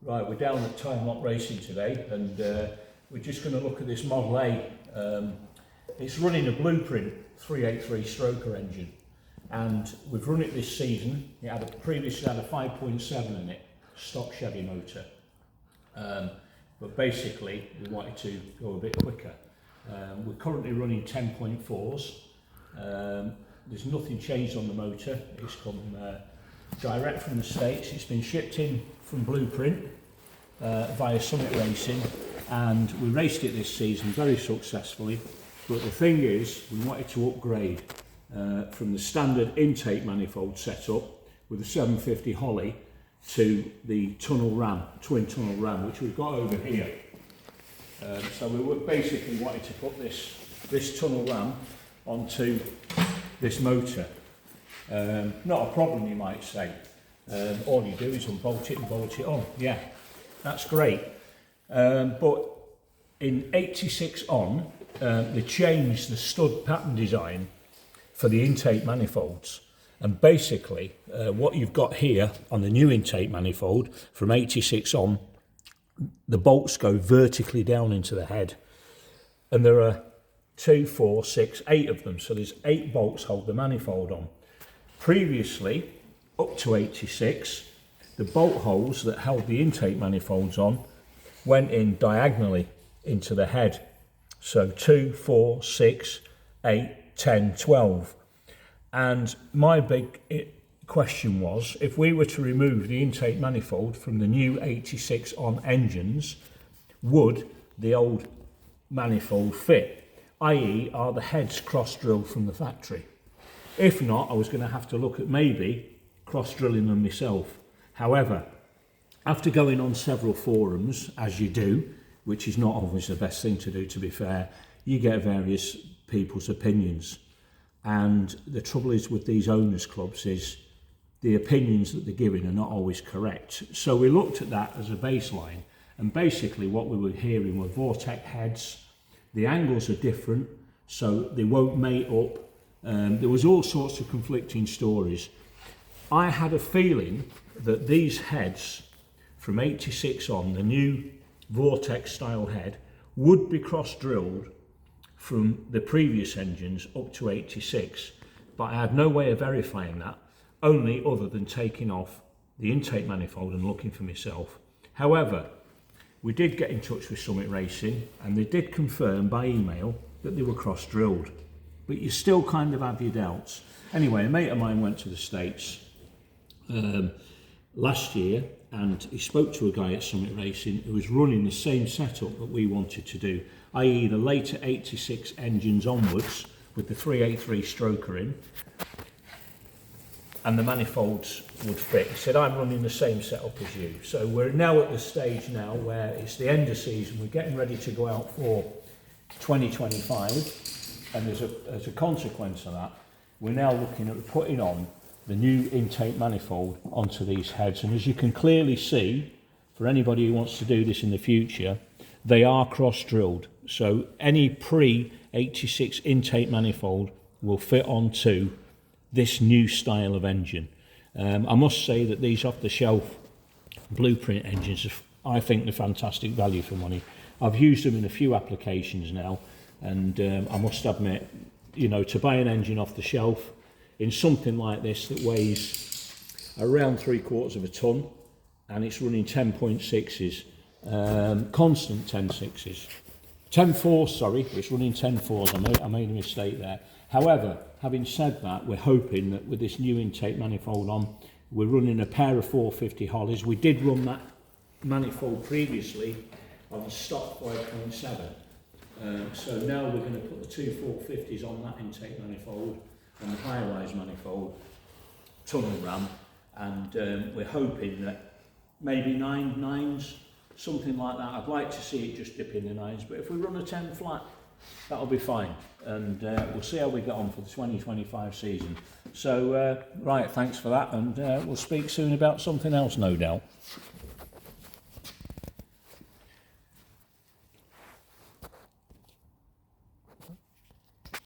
Right, we're down at Time Lock Racing today, and we're just going to look at this Model A. It's running a Blueprint 383 stroker engine, and we've run it this season. It had previously had a 5.7 in it, stock Chevy motor, but basically we wanted to go a bit quicker. We're currently running 10.4s. There's nothing changed on the motor. It's come direct from the States. It's been shipped in from Blueprint via Summit Racing, and we raced it this season very successfully. But the thing is, we wanted to upgrade from the standard intake manifold setup with a 750 Holly to the tunnel ram, twin tunnel ram, which we've got over here. So we basically wanted to put this tunnel ram onto this motor. Not a problem, you might say. All you do is unbolt it and bolt it on. Yeah, that's great. But in 86 on, they changed the stud pattern design for the intake manifolds. And basically, what you've got here on the new intake manifold from 86 on, the bolts go vertically down into the head. And there are 2, 4, 6, 8 of them. So there's 8 bolts hold the manifold on. Previously, up to 86, the bolt holes that held the intake manifolds on went in diagonally into the head. So 2, 4, 6, 8, 10, 12. And my big question was, if we were to remove the intake manifold from the new 86 on engines, would the old manifold fit? I.e., are the heads cross-drilled from the factory? If not, I was going to have to look at maybe cross-drilling them myself. However, after going on several forums, as you do, which is not always the best thing to do, to be fair, you get various people's opinions. And the trouble is with these owners' clubs is the opinions that they're giving are not always correct. So we looked at that as a baseline, and basically what we were hearing were Vortex heads. The angles are different, so they won't mate up. There was all sorts of conflicting stories. I had a feeling that these heads from 86 on, the new Vortex style head, would be cross-drilled from the previous engines up to 86, but I had no way of verifying that, only other than taking off the intake manifold and looking for myself. However, we did get in touch with Summit Racing, and they did confirm by email that they were cross-drilled, but you still kind of have your doubts. Anyway, a mate of mine went to the States last year, and he spoke to a guy at Summit Racing who was running the same setup that we wanted to do, i.e. the later 86 engines onwards with the 383 stroker in, and the manifolds would fit. He said, I'm running the same setup as you. So we're now at the stage now where it's the end of season, we're getting ready to go out for 2025, and as a consequence of that, we're now looking at putting on the new intake manifold onto these heads. And as you can clearly see, for anybody who wants to do this in the future, they are cross-drilled. So any pre-86 intake manifold will fit onto this new style of engine. I must say that these off-the-shelf Blueprint engines, I think they're fantastic value for money. I've used them in a few applications now, and I must admit, you know, to buy an engine off the shelf in something like this that weighs around 3/4 of a ton, and it's running 10.6s, constant 10.6s. 10.4s, sorry, it's running 10.4s, I made a mistake there. However, having said that, we're hoping that with this new intake manifold on, we're running a pair of 450 Hollies. We did run that manifold previously on the stock 5.7. So now we're going to put the two 450s on that intake manifold and the high-rise manifold, tunnel ram, and we're hoping that maybe 9s, something like that. I'd like to see it just dip in the 9s, but if we run a 10 flat, that'll be fine, and we'll see how we get on for the 2025 season. So, right, thanks for that, and we'll speak soon about something else, no doubt.